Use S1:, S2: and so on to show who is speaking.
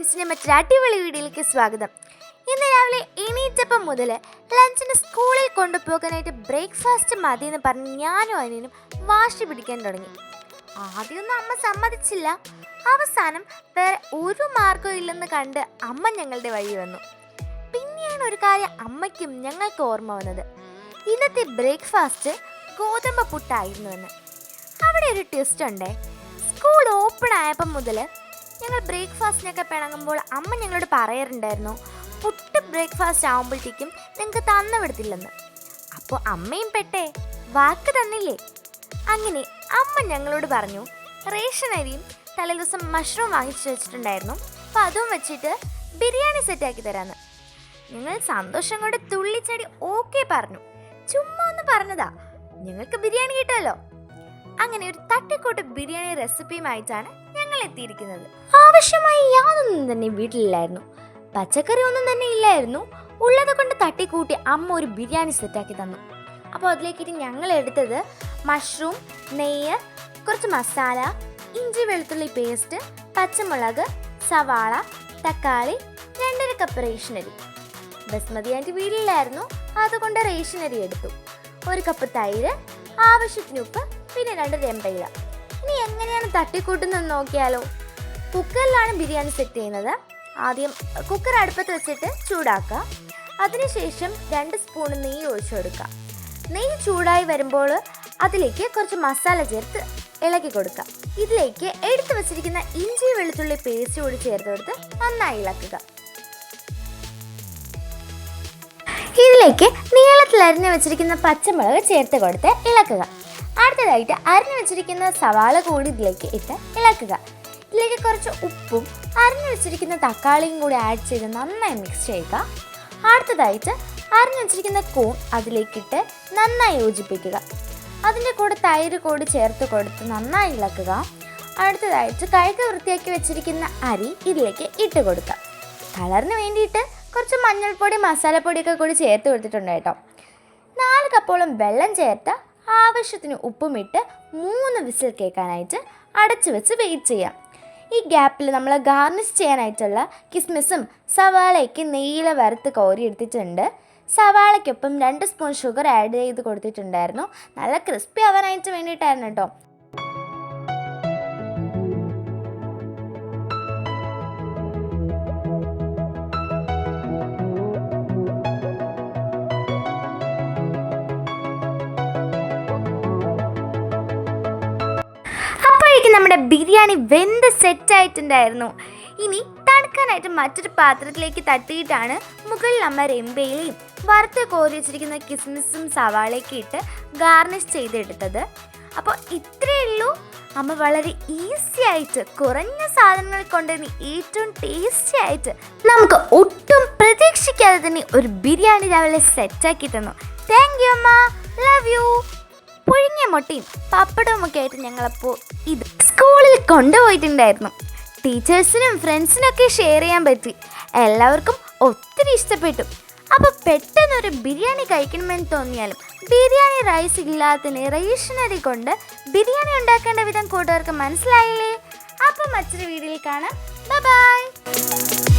S1: ഫ്രണ്ട്സിനെ മറ്റൊരു അടിപൊളി വീഡിയോയിലേക്ക് സ്വാഗതം. ഇന്ന് രാവിലെ എണീറ്റപ്പം മുതൽ ലഞ്ചിന് സ്കൂളിൽ കൊണ്ടുപോകാനായിട്ട് ബ്രേക്ക്ഫാസ്റ്റ് മതി എന്ന് പറഞ്ഞ് ഞാനും അനിയനും വാശി പിടിക്കാൻ തുടങ്ങി. ആദ്യമൊന്നും അമ്മ സമ്മതിച്ചില്ല. അവസാനം വേറെ ഒരു മാർഗവും ഇല്ലെന്ന് കണ്ട് അമ്മ ഞങ്ങളുടെ വഴി വന്നു. പിന്നെയാണ് ഒരു കാര്യം അമ്മയ്ക്കും ഞങ്ങൾക്ക് ഓർമ്മ വന്നത്. ഇന്നത്തെ ബ്രേക്ക്ഫാസ്റ്റ് ഗോതമ്പ് പുട്ടായിരുന്നുവെന്ന്. അവിടെ ഒരു ട്വിസ്റ്റ് ഉണ്ടേ. സ്കൂൾ ഓപ്പൺ ആയപ്പം മുതൽ ഞങ്ങൾ ബ്രേക്ക്ഫാസ്റ്റിനൊക്കെ പിണങ്ങുമ്പോൾ അമ്മ ഞങ്ങളോട് പറയാറുണ്ടായിരുന്നു, പുട്ട് ബ്രേക്ക്ഫാസ്റ്റ് ആകുമ്പോഴത്തേക്കും നിങ്ങൾക്ക് തന്നു വിടത്തില്ലെന്ന്. അപ്പോൾ അമ്മയും പെട്ടേ, വാക്ക് തന്നില്ലേ. അങ്ങനെ അമ്മ ഞങ്ങളോട് പറഞ്ഞു, റേഷൻ അരിയും തലേദിവസം മഷ്റൂം വാങ്ങിച്ചു വെച്ചിട്ടുണ്ടായിരുന്നു, അപ്പോൾ അതും വെച്ചിട്ട് ബിരിയാണി സെറ്റാക്കി തരാമെന്ന്. ഞങ്ങൾ സന്തോഷം കൊണ്ട് തുള്ളിച്ചടി ഓക്കെ പറഞ്ഞു. ചുമ്മാ ഒന്ന് പറഞ്ഞതാ, ഞങ്ങൾക്ക് ബിരിയാണി കിട്ടുമല്ലോ. അങ്ങനെ ഒരു തട്ടിക്കൂട്ട് ബിരിയാണി റെസിപ്പിയുമായിട്ടാണ് ഞങ്ങൾ എത്തിയിരിക്കുന്നത്. ആവശ്യമായി യാതൊന്നും തന്നെ വീട്ടിലില്ലായിരുന്നു. പച്ചക്കറി ഒന്നും തന്നെ ഇല്ലായിരുന്നു. ഉള്ളത് കൊണ്ട് തട്ടിക്കൂട്ടി അമ്മ ഒരു ബിരിയാണി സെറ്റാക്കി തന്നു. അപ്പോൾ അതിലേക്കിട്ട് ഞങ്ങൾ എടുത്തത് മഷ്റൂം, നെയ്യ്, കുറച്ച് മസാല, ഇഞ്ചി വെളുത്തുള്ളി പേസ്റ്റ്, പച്ചമുളക്, സവാള, തക്കാളി, 2.5 കപ്പ് റേഷനരി. ബസ്മതി ആയിട്ട് വീട്ടിലില്ലായിരുന്നു, അതുകൊണ്ട് റേഷനരി എടുത്തു. 1 കപ്പ് തൈര്, ആവശ്യത്തിന് ഉപ്പ്, പിന്നെ 2 രമ്പയില. ഇനി എങ്ങനെയാണ് തട്ടിക്കൂട്ടുന്നത് നോക്കിയാലോ. കുക്കറിലാണ് ബിരിയാണി സെറ്റ് ചെയ്യുന്നത്. ആദ്യം കുക്കർ അടുപ്പത്ത് വെച്ചിട്ട് ചൂടാക്കുക. അതിനുശേഷം 2 സ്പൂൺ നെയ്യ് ഒഴിച്ചു കൊടുക്കുക. നെയ്യ് ചൂടായി വരുമ്പോൾ അതിലേക്ക് കുറച്ച് മസാല ചേർത്ത് ഇളക്കി കൊടുക്കുക. ഇതിലേക്ക് എടുത്തു വെച്ചിരിക്കുന്ന ഇഞ്ചി വെളുത്തുള്ളി പേസ്റ്റ് കൂടി ചേർത്ത് കൊടുത്ത് നന്നായി ഇളക്കുക. ഇതിലേക്ക് നീളത്തിൽ അരിഞ്ഞു വെച്ചിരിക്കുന്ന പച്ചമുളക് ചേർത്ത് കൊടുത്ത് ഇളക്കുക. അടുത്തതായിട്ട് അരിഞ്ഞു വെച്ചിരിക്കുന്ന സവാള കൂടി ഇതിലേക്ക് ഇട്ട് ഇളക്കുക. ഇതിലേക്ക് കുറച്ച് ഉപ്പും അരിഞ്ഞു വെച്ചിരിക്കുന്ന തക്കാളിയും കൂടി ആഡ് ചെയ്ത് നന്നായി മിക്സ് ചെയ്യുക. അടുത്തതായിട്ട് അരിഞ്ഞു വെച്ചിരിക്കുന്ന കൂൺ അതിലേക്കിട്ട് നന്നായി യോജിപ്പിക്കുക. അതിൻ്റെ കൂടെ തൈര് കൂടി ചേർത്ത് കൊടുത്ത് നന്നായി ഇളക്കുക. അടുത്തതായിട്ട് കഴുകി വൃത്തിയാക്കി വെച്ചിരിക്കുന്ന അരി ഇതിലേക്ക് ഇട്ട് കൊടുക്കുക. കളറിന് വേണ്ടിയിട്ട് കുറച്ച് മഞ്ഞൾപ്പൊടി, മസാലപ്പൊടിയൊക്കെ കൂടി ചേർത്ത് കൊടുത്തിട്ടുണ്ട് കേട്ടോ. 4 കപ്പോളം വെള്ളം ചേർത്ത് ആവശ്യത്തിന് ഉപ്പുമിട്ട് 3 വിസിൽ കേൾക്കാനായിട്ട് അടച്ചു വെച്ച് വെയിറ്റ് ചെയ്യാം. ഈ ഗ്യാപ്പിൽ നമ്മൾ ഗാർണിഷ് ചെയ്യാനായിട്ടുള്ള കിസ്മിസും സവാളയ്ക്ക് നെയ്യിൽ വറുത്ത് കോരി എടുത്തിട്ടുണ്ട്. സവാളയ്ക്കൊപ്പം 2 സ്പൂൺ ഷുഗർ ആഡ് ചെയ്ത് കൊടുത്തിട്ടുണ്ടായിരുന്നു. നല്ല ക്രിസ്പി ആവാനായിട്ട് വേണ്ടിയിട്ടായിരുന്നു കേട്ടോ. നമ്മുടെ ബിരിയാണി വെന്ത് സെറ്റായിട്ടുണ്ടായിരുന്നു. ഇനി തണുക്കാനായിട്ട് മറ്റൊരു പാത്രത്തിലേക്ക് തട്ടിയിട്ടാണ് മുകളിൽ അമ്മ രമ്പയിലയും വറുത്ത് കോരി വെച്ചിരിക്കുന്ന കിസ്മിസും സവാളയൊക്കെ ഇട്ട് ഗാർണിഷ് ചെയ്തെടുത്തത്. അപ്പോൾ ഇത്രയേ ഉള്ളൂ. അമ്മ വളരെ ഈസി ആയിട്ട് കുറഞ്ഞ സാധനങ്ങൾ കൊണ്ടുതന്നെ ഏറ്റവും ടേസ്റ്റി ആയിട്ട് നമുക്ക് ഒട്ടും പ്രതീക്ഷിക്കാതെ തന്നെ ഒരു ബിരിയാണി രാവിലെ സെറ്റാക്കി തന്നു. താങ്ക് യു അമ്മ, ലവ് യു. പുഴുങ്ങിയ മുട്ടയും പപ്പടവും ഒക്കെ ആയിട്ട് ഞങ്ങളപ്പോൾ ഇത് സ്കൂളിൽ കൊണ്ടുപോയിട്ടുണ്ടായിരുന്നു. ടീച്ചേഴ്സിനും ഫ്രണ്ട്സിനൊക്കെ ഷെയർ ചെയ്യാൻ പറ്റി. എല്ലാവർക്കും ഒത്തിരി ഇഷ്ടപ്പെട്ടു. അപ്പോൾ പെട്ടെന്നൊരു ബിരിയാണി കഴിക്കണമെന്ന് തോന്നിയാലും ബിരിയാണി റൈസ് ഇല്ലാത്തതിന് റേഷനരി കൊണ്ട് ബിരിയാണി ഉണ്ടാക്കേണ്ട വിധം കൂട്ടുകാർക്ക് മനസ്സിലായില്ലേ? അപ്പോൾ മറ്റൊരു വീഡിയോയിൽ കാണാം. Bye bye.